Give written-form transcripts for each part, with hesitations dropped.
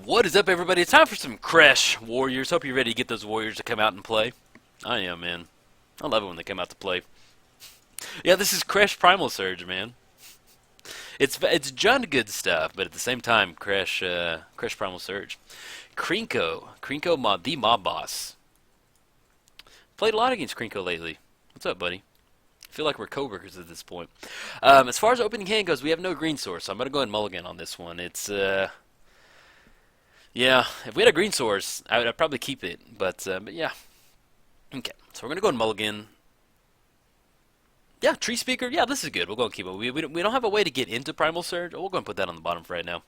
What is up, everybody? It's time for some Kresh Warriors. Hope you're ready to get those Warriors to come out and play. I am, man. I love it when they come out to play. Yeah, this is Kresh Primal Surge, man. It's Jund good stuff, but at the same time, Kresh Primal Surge. Krenko mod, the mob boss. Played a lot against Krenko lately. What's up, buddy? I feel like we're co-workers at this point. As far as opening hand goes, we have no green source, so I'm gonna go ahead and mulligan on this one. Yeah, if we had a green source, I'd probably keep it, but yeah. Okay, so we're going to go and mulligan. Yeah, Tree Speaker, yeah, this is good. We'll go and keep it. We don't have a way to get into Primal Surge. We'll go and put that on the bottom for right now.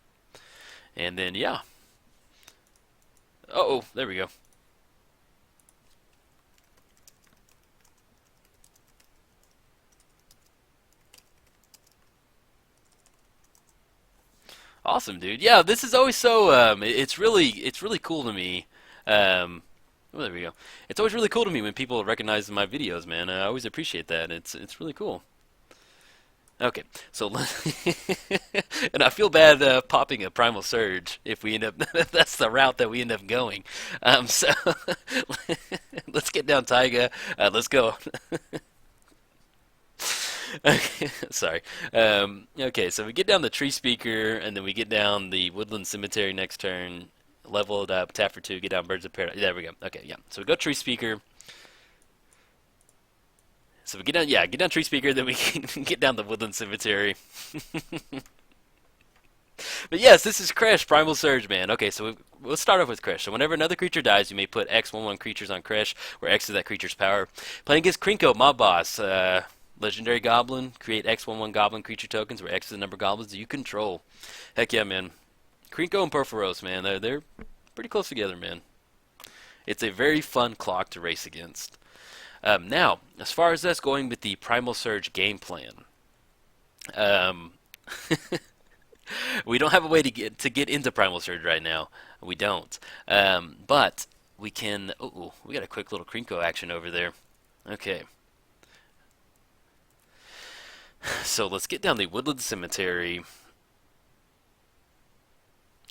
And then, yeah. Uh-oh, there we go. Awesome, dude. Yeah, this is always so. It's really cool to me. Well, there we go. It's always really cool to me when people recognize my videos, man. I always appreciate that. It's really cool. Okay, so and I feel bad popping a Primal Surge if we end up. That's the route that we end up going. So let's get down Taiga. Let's go. Okay, sorry. Okay, so we get down the Tree Speaker, and then we get down the Woodland Cemetery next turn. Level it up, tap for 2, get down Birds of Paradise. There we go. Okay, yeah. So we go Tree Speaker. So we get down Tree Speaker, then we can get down the Woodland Cemetery. But yes, this is Kresh, Primal Surge, man. Okay, so we'll start off with Kresh. So whenever another creature dies, you may put X 1/1 creatures on Kresh, where X is that creature's power. Playing against Krenko, Mob Boss. Legendary Goblin, create X 1/1 Goblin creature tokens, where X is the number of goblins you control. Heck yeah, man. Krenko and Purphoros, man, they're pretty close together, man. It's a very fun clock to race against. Now, as far as us going with the Primal Surge game plan, we don't have a way to get into Primal Surge right now. We don't. But we can. Oh, we got a quick little Krenko action over there. Okay. So let's get down the Woodland Cemetery.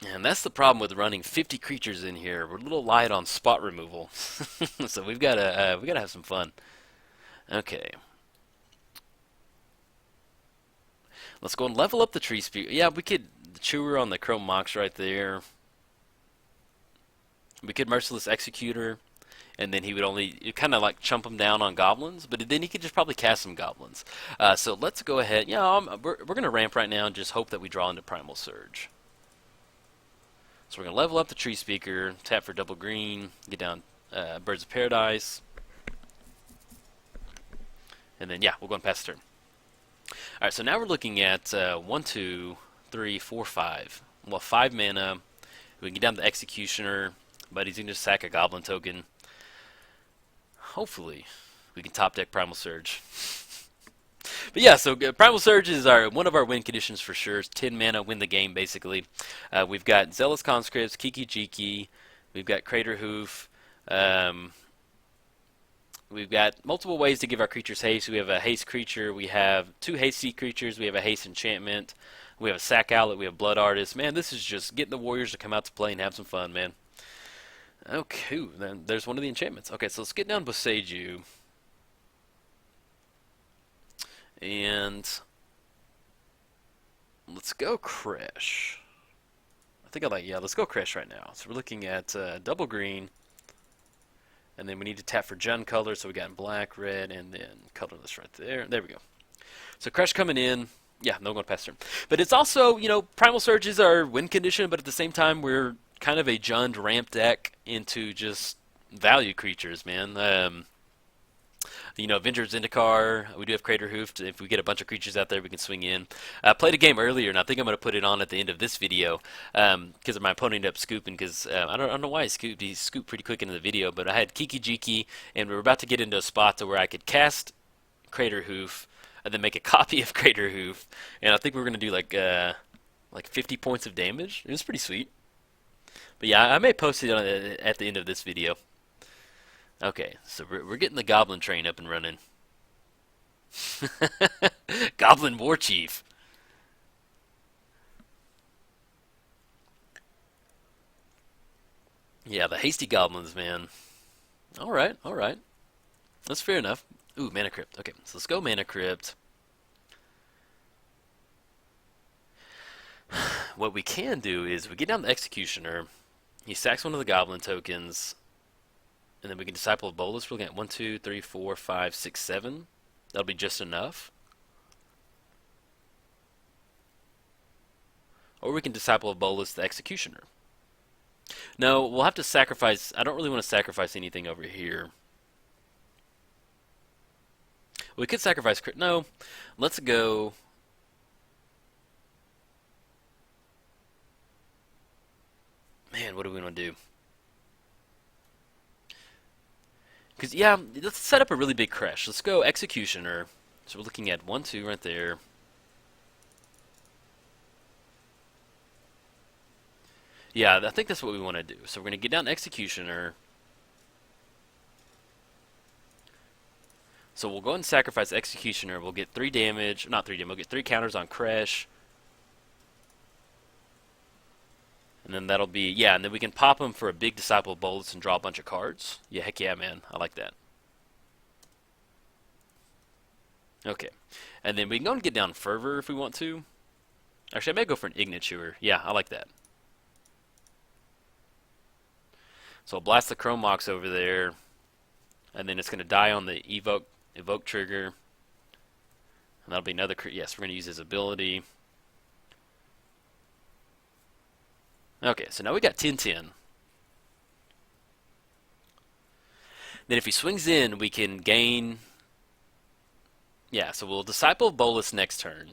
And that's the problem with running 50 creatures in here. We're a little light on spot removal, so we gotta have some fun. Okay, let's go and level up the Tree Speaker. Yeah, we could Chewer on the Chrome Mox right there. We could Merciless Executor, and then he would only kind of like chump him down on goblins, but then he could just probably cast some goblins. So let's go ahead. Yeah, we're gonna ramp right now and just hope that we draw into Primal Surge. So we're going to level up the Tree Speaker, tap for double green, get down Birds of Paradise, and then, yeah, we'll go and pass the turn. Alright, so now we're looking at 1, 2, 3, 4, 5. Well, 5 mana. We can get down the Executioner, but he's going to sack a Goblin token. Hopefully, we can top deck Primal Surge. But yeah, so Primal Surge is one of our win conditions for sure. It's 10 mana, win the game, basically. We've got Zealous Conscripts, Kiki Jiki, we've got Crater Hoof. We've got multiple ways to give our creatures haste. We have a haste creature, we have 2 hasty creatures, we have a haste enchantment, we have a sack outlet, we have Blood Artist. Man, this is just getting the Warriors to come out to play and have some fun, man. Okay, then there's one of the enchantments. Okay, so let's get down Boseiju. And let's go Kresh. Let's go Kresh right now. So we're looking at double green, and then we need to tap for Jund color, so we got black, red, and then colorless right there. There we go. So Kresh coming in. Yeah, no going past turn. But it's also, Primal Surge is our win condition, but at the same time, we're kind of a Jund ramp deck into just value creatures, man. Avenger Zendikar, we do have Crater Hoof. If we get a bunch of creatures out there, we can swing in. I played a game earlier, and I think I'm going to put it on at the end of this video because my opponent ended up scooping because I don't know why he scooped. He scooped pretty quick into the video, but I had Kiki Jiki, and we were about to get into a spot to where I could cast Crater Hoof and then make a copy of Crater Hoof, and I think we were going to do like 50 points of damage. It was pretty sweet. But yeah, I may post it at the end of this video. Okay, so we're getting the Goblin train up and running. Goblin War Chief. Yeah, the hasty goblins, man. All right, all right. That's fair enough. Ooh, mana crypt. Okay, so let's go mana crypt. What we can do is we get down the executioner. He sacks one of the goblin tokens, and then we can disciple a bolus. We're looking at 1, 2, 3, 4, 5, 6, 7. That'll be just enough. Or we can disciple a bolus the executioner. No, we'll have to sacrifice. I don't really want to sacrifice anything over here. We could sacrifice. No, let's go. Man, what do we want to do? Because, yeah, let's set up a really big Kresh. Let's go Executioner. So we're looking at 1, 2 right there. Yeah, I think that's what we want to do. So we're going to get down Executioner. So we'll go ahead and sacrifice Executioner. We'll get 3 damage. Not 3 damage. We'll get 3 counters on Kresh. And then that'll be, yeah, and then we can pop him for a big Disciple Bolus and draw a bunch of cards. Yeah, heck yeah, man. I like that. Okay. And then we can go and get down Fervor if we want to. Actually, I may go for an Igniture. Yeah, I like that. So I'll blast the Chrome Mox over there. And then it's going to die on the evoke trigger. And that'll be another, yes, we're going to use his ability. Okay, so now we got 10-10. Then if he swings in, we can gain... Yeah, so we'll Disciple Bolus next turn.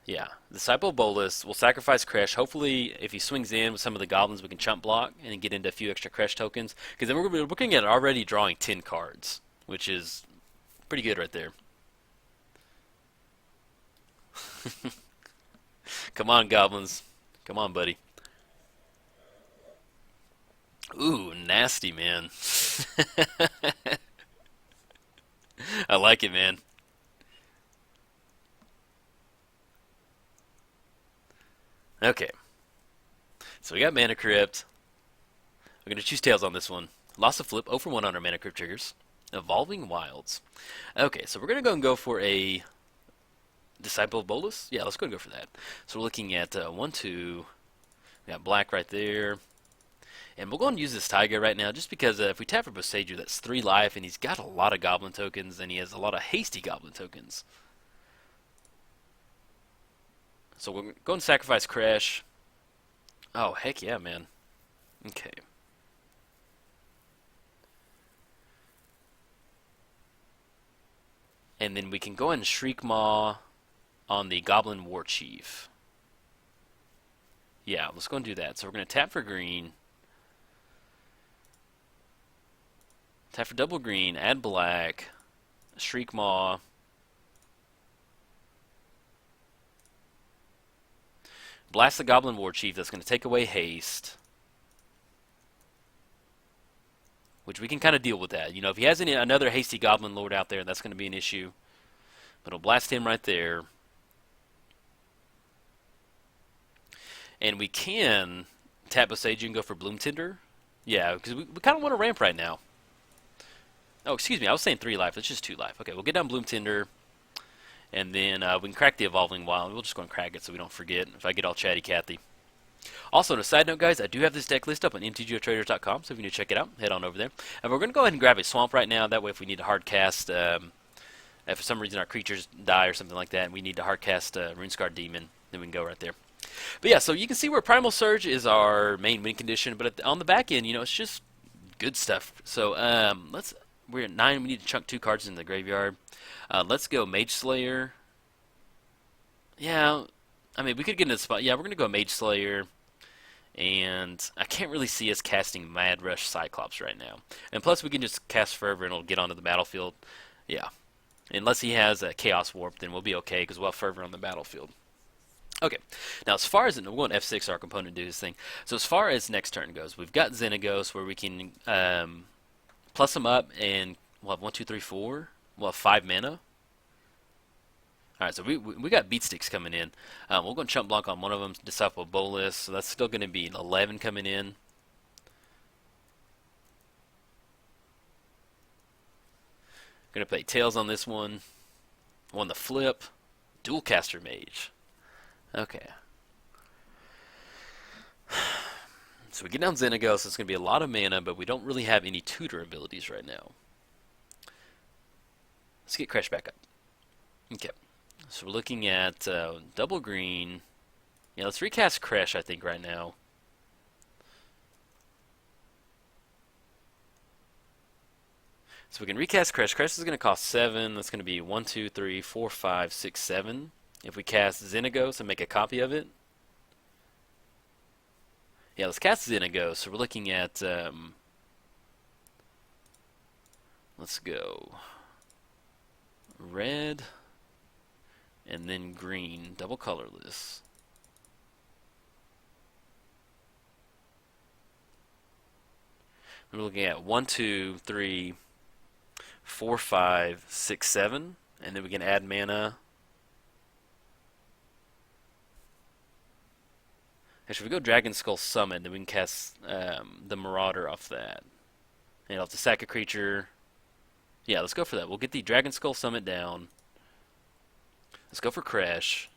Yeah, Disciple Bolus. We'll sacrifice Kresh. Hopefully, if he swings in with some of the goblins, we can chump block and get into a few extra Kresh tokens. Because then we're looking at already drawing 10 cards, which is pretty good right there. Come on, goblins. Come on, buddy. Ooh, nasty, man. I like it, man. Okay. So we got Mana Crypt. We're going to choose Tails on this one. Lost a flip, 0 for 1 on our Mana Crypt triggers. Evolving Wilds. Okay, so we're going to go for a Disciple of Bolus? Yeah, let's go and go for that. So we're looking at 1, 2. We got black right there. And we'll go and use this Tiger right now, just because if we tap for Boseiju, that's 3 life, and he's got a lot of Goblin tokens, and he has a lot of hasty Goblin tokens. So we're going to sacrifice Kresh. Oh, heck yeah, man. Okay. And then we can go and Shriek Maw on the Goblin War Chief. Yeah, let's go and do that. So we're going to tap for green. Tap for double green, add black, Shriek Maw. Blast the Goblin War Chief. That's going to take away haste. Which we can kind of deal with that. You know, if he has another hasty Goblin Lord out there, that's going to be an issue. But it'll blast him right there. And we can tap Boseiju and go for Bloom Tinder. Yeah, because we kind of want to ramp right now. Oh, excuse me, I was saying 3 life. That's just 2 life. Okay, we'll get down Bloom Tinder. And then we can crack the Evolving Wild. We'll just go and crack it so we don't forget if I get all chatty Cathy. Also, on a side note, guys, I do have this deck list up on MTGOTraders.com, so if you need to check it out, head on over there. And we're going to go ahead and grab a Swamp right now. That way, if we need to hard cast, if for some reason our creatures die or something like that, and we need to hard cast Runescarred Demon, then we can go right there. But yeah, so you can see where Primal Surge is our main win condition, but on the back end, you know, it's just good stuff. So we're at 9. We need to chunk 2 cards in the graveyard. Let's go Mage Slayer. Yeah, I mean, we could get into the spot. Yeah, we're going to go Mage Slayer. And I can't really see us casting Mad Rush Cyclops right now. And plus, we can just cast Fervor and it'll get onto the battlefield. Yeah. Unless he has a Chaos Warp, then we'll be okay because we'll have Fervor on the battlefield. Okay. Now, as far as... We're going F6, our component, to do this thing. So, as far as next turn goes, we've got Xenagos where we can plus him up and we'll have 1, 2, 3, 4. We'll have 5 mana. Alright, so we got beat sticks coming in. We're going to chump block on one of them, Disciple Bolus, so that's still going to be 11 coming in. Going to play Tails on this one. On the flip, Dual Caster Mage. Okay. So we get down Xenagos, it's going to be a lot of mana, but we don't really have any tutor abilities right now. Let's get Kresh back up. Okay. So we're looking at double green. Yeah, let's recast Kresh, I think, right now. So we can recast Kresh. Kresh is going to cost 7. That's going to be 1, 2, 3, 4, 5, 6, 7. If we cast Xenagos and make a copy of it. Yeah, let's cast Xenagos. So we're looking at... let's go... red... and then green, double colorless. We're looking at 1, 2, 3, 4, 5, 6, 7, and then we can add mana. Actually, if we go Dragon Skull Summon, then we can cast the Marauder off that. And I'll have to sack a creature. Yeah, let's go for that. We'll get the Dragon Skull Summon down. Let's go for Kresh.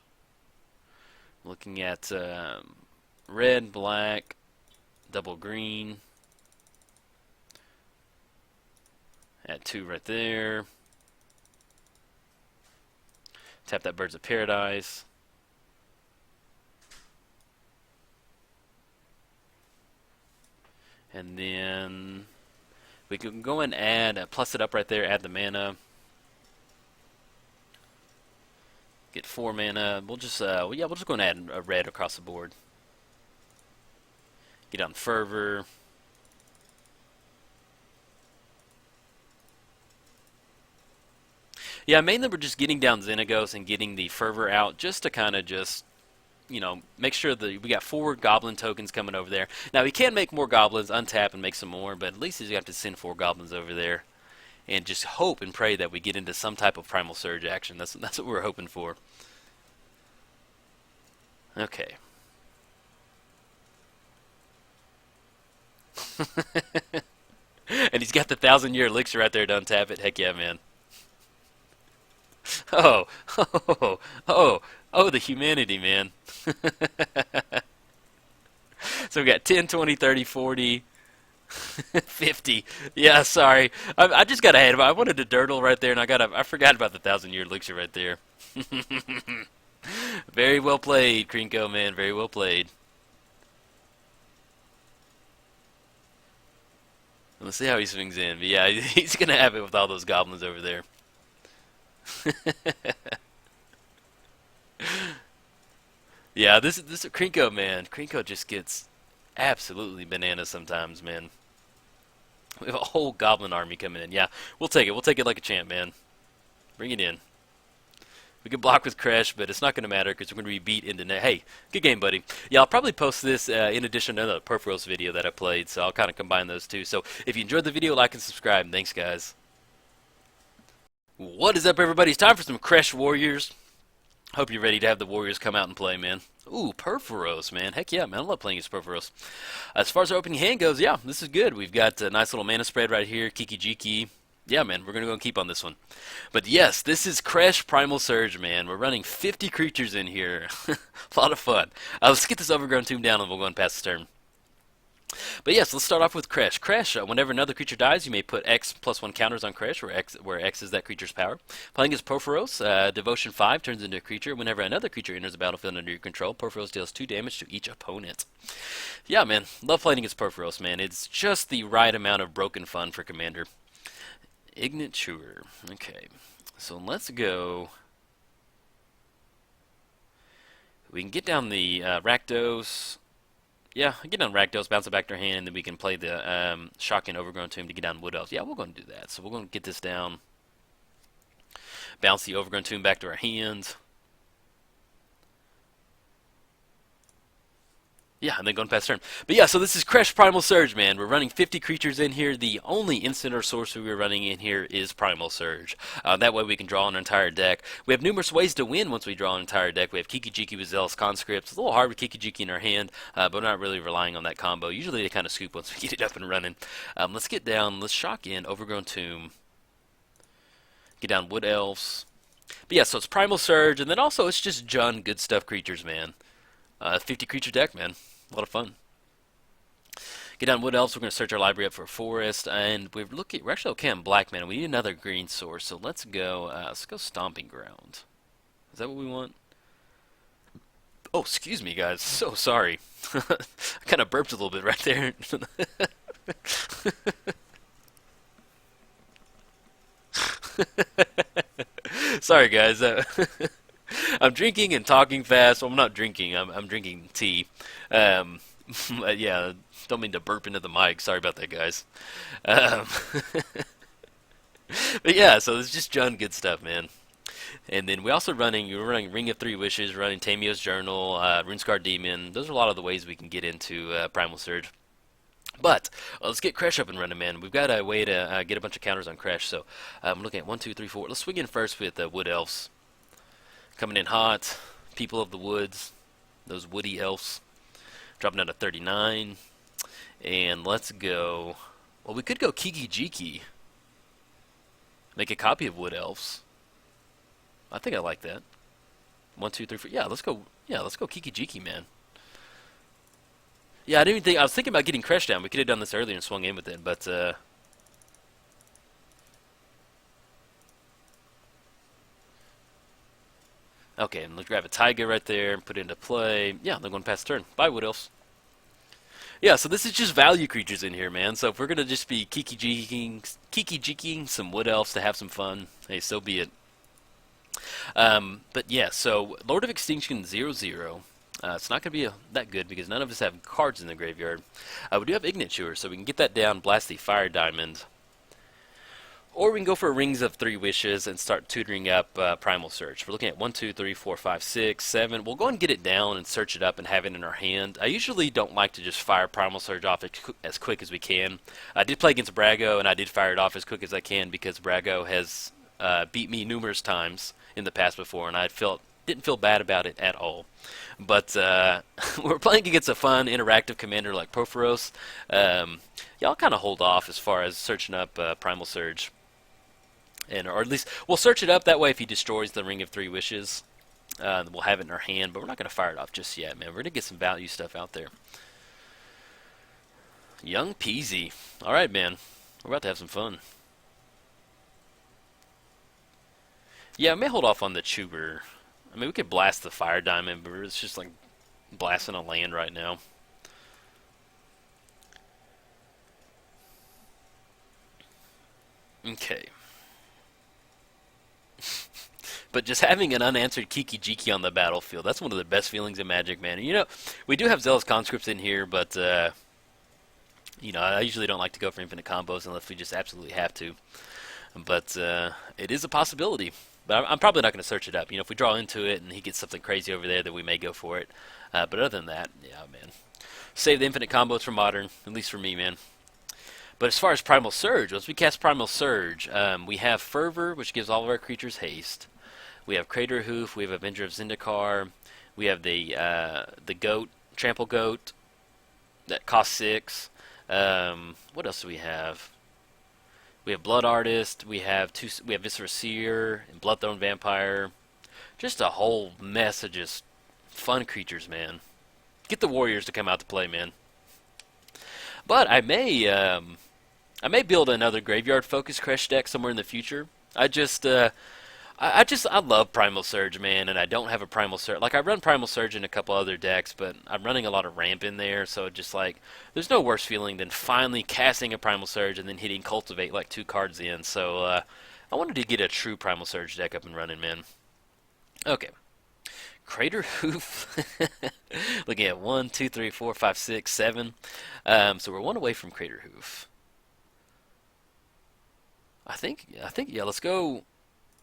Looking at red, black, double green. Add 2 right there. Tap that Birds of Paradise. And then we can go and add, plus it up right there, add the mana. Get 4 mana. We'll just, we'll just go and add a red across the board. Get on Fervor. Yeah, mainly we're just getting down Xenagos and getting the Fervor out just to kind of just, you know, make sure that we got 4 Goblin tokens coming over there. Now, we can make more Goblins, untap and make some more, but at least you have to send 4 Goblins over there. And just hope and pray that we get into some type of Primal Surge action. That's what we're hoping for. Okay. And he's got the 1,000-year elixir right there to untap it. Heck yeah, man. Oh, the humanity, man. So we got 10, 20, 30, 40, 50. Yeah, sorry. I just got ahead of it. I wanted to dirtle right there, and I forgot about the 1,000-year elixir right there. Very well played, Krenko, man. Very well played. Let's see how he swings in. But yeah, he's going to have it with all those goblins over there. Yeah, this is Krenko, man. Krenko just gets absolutely bananas sometimes, man. We have a whole goblin army coming in. Yeah, we'll take it. We'll take it like a champ, man. Bring it in. We can block with Kresh, but it's not going to matter because we're going to be beat into net. Hey, good game, buddy. Yeah, I'll probably post this in addition to another Purphoros video that I played, so I'll kind of combine those two. So if you enjoyed the video, like and subscribe. Thanks, guys. What is up, everybody? It's time for some Kresh Warriors. Hope you're ready to have the Warriors come out and play, man. Ooh, Purphoros, man. Heck yeah, man. I love playing as Purphoros. As far as our opening hand goes, yeah, this is good. We've got a nice little mana spread right here. Kiki Jiki. Yeah, man, we're going to go and keep on this one. But yes, this is Kresh Primal Surge, man. We're running 50 creatures in here. A lot of fun. Let's get this Overgrown Tomb down and we'll go and pass the turn. But yes, let's start off with Kresh. Kresh, whenever another creature dies, you may put X +1 counters on Kresh, where X is that creature's power. Playing as Purphoros, Devotion 5 turns into a creature. Whenever another creature enters the battlefield under your control, Purphoros deals 2 damage to each opponent. Yeah, man, love playing against Purphoros, man. It's just the right amount of broken fun for Commander. Igniture. Okay, so let's go. We can get down the Rakdos. Yeah, get down Rakdos, bounce it back to our hand, and then we can play the Shocking Overgrown Tomb to get down Wood Elves. Yeah, we're going to do that. So we're going to get this down. Bounce the Overgrown Tomb back to our hands. Yeah, and then going past turn. But yeah, so this is Kresh Primal Surge, man. We're running 50 creatures in here. The only instant or sorcery we're running in here is Primal Surge. That way we can draw an entire deck. We have numerous ways to win once we draw an entire deck. We have Kiki-Jiki with Zealous Conscripts. It's a little hard with Kiki-Jiki in our hand, but we're not really relying on that combo. Usually they kind of scoop once we get it up and running. Let's get down. Let's shock in Overgrown Tomb. Get down Wood Elves. But yeah, so it's Primal Surge, and then also it's just Jund good stuff creatures, man. 50 creature deck, man. A lot of fun. Get down Wood Elves. We're going to search our library up for a forest, and we're actually okay on black, man. We need another green source, so let's go Stomping Ground. Is that what we want? Oh, excuse me, guys. So sorry. I kind of burped a little bit right there. Sorry, guys. I'm drinking and talking fast. Well, I'm not drinking. I'm drinking tea. Yeah, don't mean to burp into the mic. Sorry about that, guys. Um, but yeah, so it's just Jund good stuff, man. And then we're running Ring of Three Wishes, running Tamio's Journal, Runescar Demon. Those are a lot of the ways we can get into Primal Surge. But let's get Kresh up and running, man. We've got a way to get a bunch of counters on Kresh. So I'm looking at 1, 2, 3, 4. Let's swing in first with Wood Elves. Coming in hot. People of the Woods. Those woody elves. Dropping down to 39. And let's go. Well, we could go Kiki-Jiki. Make a copy of Wood Elves. I think I like that. 1, 2, 3, 4. Yeah, let's go. Yeah, let's go Kiki-Jiki, man. Yeah, I didn't even think. I was thinking about getting Kresh down. We could have done this earlier and swung in with it, but okay. And let's grab a Taiga right there and put it into play. Yeah, they're going past turn. Bye, Wood Elves. Yeah, so this is just value creatures in here, man. So if we're gonna just be Kiki-Jiking some Wood Elves to have some fun, hey, so be it. But yeah, so Lord of Extinction 0/0. It's not going to be that good because none of us have cards in the graveyard. We do have Igniture, so we can get that down, blast the Fire Diamond. Or we can go for Rings of Three Wishes and start tutoring up Primal Surge. We're looking at 1, 2, 3, 4, 5, 6, 7. We'll go and get it down and search it up and have it in our hand. I usually don't like to just fire Primal Surge off as quick as we can. I did play against Brago, and I did fire it off as quick as I can because Brago has beat me numerous times in the past before, and didn't feel bad about it at all. But we're playing against a fun, interactive commander like Purphoros. Y'all kind of hold off as far as searching up Primal Surge. Or at least we'll search it up. That way if he destroys the Ring of Three Wishes, we'll have it in our hand. But we're not going to fire it off just yet, man. We're going to get some value stuff out there. Young Peasy. All right, man. We're about to have some fun. Yeah, I may hold off on the Chuber. I mean, we could blast the Fire Diamond, but it's just like blasting a land right now. Okay. But just having an unanswered Kiki-Jiki on the battlefield, that's one of the best feelings in Magic, man. You know, we do have Zealous Conscripts in here, but, you know, I usually don't like to go for infinite combos unless we just absolutely have to. But it is a possibility. But I'm probably not going to search it up. You know, if we draw into it and he gets something crazy over there, then we may go for it. But other than that, yeah, man. Save the infinite combos for Modern, at least for me, man. But as far as Primal Surge, once we cast Primal Surge, we have Fervor, which gives all of our creatures haste. We have Crater Hoof. We have Avenger of Zendikar. We have the Goat, Trample Goat, that costs 6. What else do we have? We have Blood Artist. We have Viscera Seer and Bloodthorn Vampire. Just a whole mess of just fun creatures, man. Get the Warriors to come out to play, man. But I may build another graveyard focused Kresh deck somewhere in the future. I love Primal Surge, man, and I don't have a Primal Surge. Like, I run Primal Surge in a couple other decks, but I'm running a lot of Ramp in there, so just like, there's no worse feeling than finally casting a Primal Surge and then hitting Cultivate like 2 cards in. So, I wanted to get a true Primal Surge deck up and running, man. Okay. Crater Hoof. Looking at 1, 2, 3, 4, 5, 6, 7. So we're 1 away from Crater Hoof. I think, yeah, let's go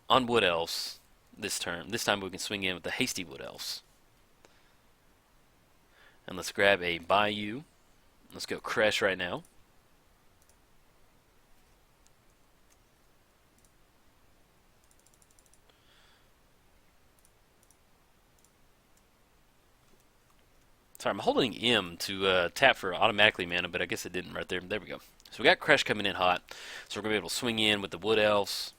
on Wood Elves this turn. This time we can swing in with the Hasty Wood Elves. And let's grab a Bayou. Let's go Kresh right now. Sorry, I'm holding M to tap for automatically mana, but I guess it didn't right there. There we go. So we got Kresh coming in hot. So we're going to be able to swing in with the Wood Elves.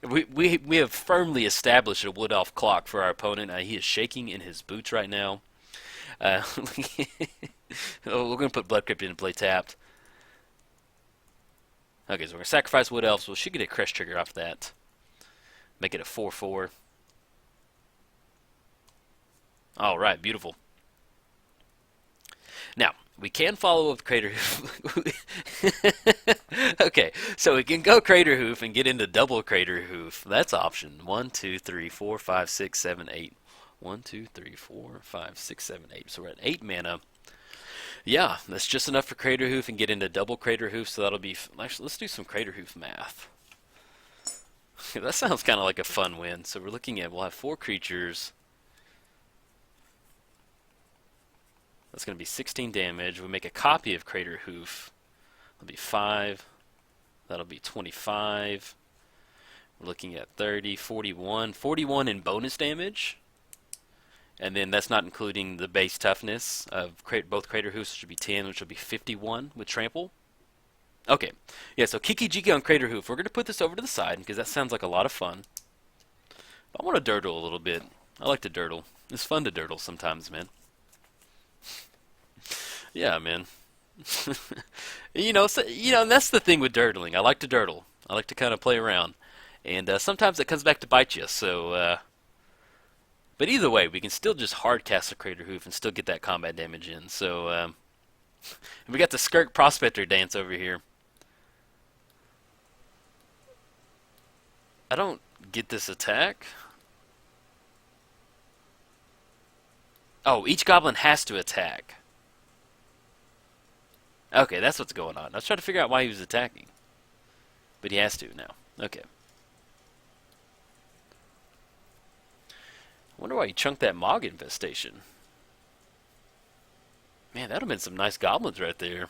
We have firmly established a Wood Elf clock for our opponent. He is shaking in his boots right now. We're going to put Blood Crypt in and play tapped. Okay, so we're going to sacrifice Wood Elves. We should get a Kresh trigger off that. Make it a 4/4. All right, beautiful. Now, we can follow up Crater Hoof. Okay, so we can go Crater Hoof and get into double Crater Hoof. That's option 1, 2, 3, 4, 5, 6, 7, 8. 1, 2, 3, 4, 5, 6, 7, 8. So we're at 8 mana. Yeah, that's just enough for Crater Hoof and get into double Crater Hoof. So that'll be. Actually, let's do some Crater Hoof math. That sounds kind of like a fun win. So we're looking at, we'll have 4 creatures. That's going to be 16 damage. We make a copy of Crater Hoof. That'll be 5. That'll be 25. We're looking at 30, 41. 41 in bonus damage. And then that's not including the base toughness of both Crater Hoofs, which would be 10, which will be 51 with Trample. Okay. Yeah, so Kiki Jiki on Crater Hoof. We're going to put this over to the side because that sounds like a lot of fun. I want to dirtle a little bit. I like to dirtle. It's fun to dirtle sometimes, man. Yeah, man. And that's the thing with dirtling. I like to dirtle. I like to kind of play around, and sometimes it comes back to bite you. So, but either way, we can still just hard cast a Crater Hoof and still get that combat damage in. So, we got the Skirk Prospector dance over here. I don't get this attack. Oh, each goblin has to attack. Okay, that's what's going on. I was trying to figure out why he was attacking. But he has to now. Okay. I wonder why he chunked that Mog Infestation. Man, that would have been some nice goblins right there.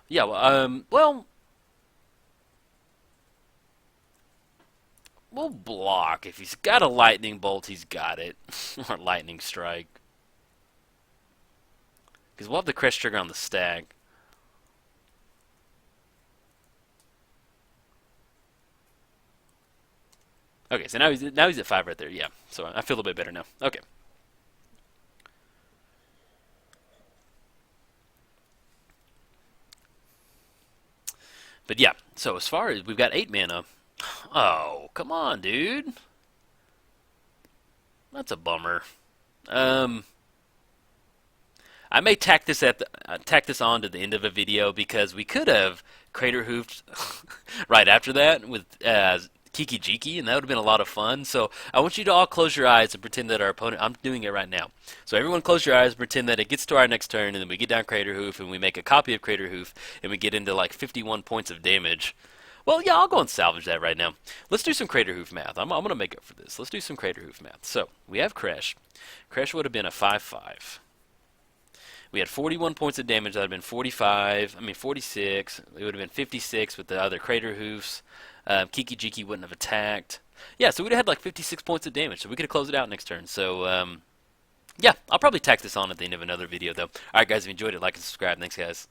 Yeah, well, we'll block. If he's got a Lightning Bolt, he's got it. Or Lightning Strike. Because we'll have the Kresh trigger on the stack. Okay, so now he's at 5 right there. Yeah, so I feel a little bit better now. Okay. But yeah, so as far as we've got 8 mana. Oh, come on, dude. That's a bummer. I may tack this on to the end of a video because we could have Crater Hoofed right after that with Kiki Jiki, and that would have been a lot of fun. So I want you to all close your eyes and pretend that our opponent. I'm doing it right now. So everyone, close your eyes, pretend that it gets to our next turn, and then we get down Crater Hoof, and we make a copy of Crater Hoof, and we get into like 51 points of damage. Well, yeah, I'll go and salvage that right now. Let's do some Crater Hoof math. I'm going to make up for this. Let's do some Crater Hoof math. So we have Kresh. Kresh would have been a 5/5. We had 41 points of damage. That would have been 46. It would have been 56 with the other Crater Hoofs. Kiki Jiki wouldn't have attacked. Yeah, so we'd have had like 56 points of damage. So we could have closed it out next turn. So, yeah, I'll probably tack this on at the end of another video, though. All right, guys, if you enjoyed it, like and subscribe. Thanks, guys.